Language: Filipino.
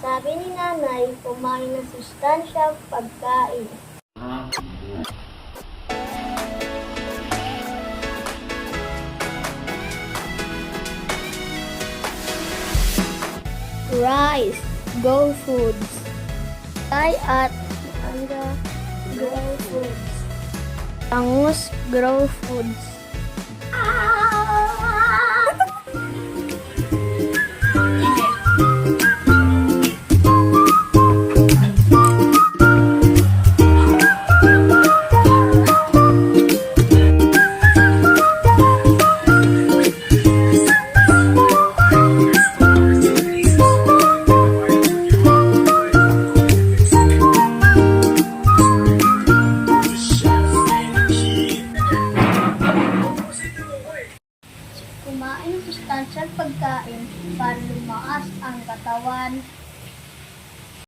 Sabi ni nanay, kumain ng sustansyang pagkain. Rice, Go Foods. Thai at Manga, Grow Foods. Tangus, Grow Foods.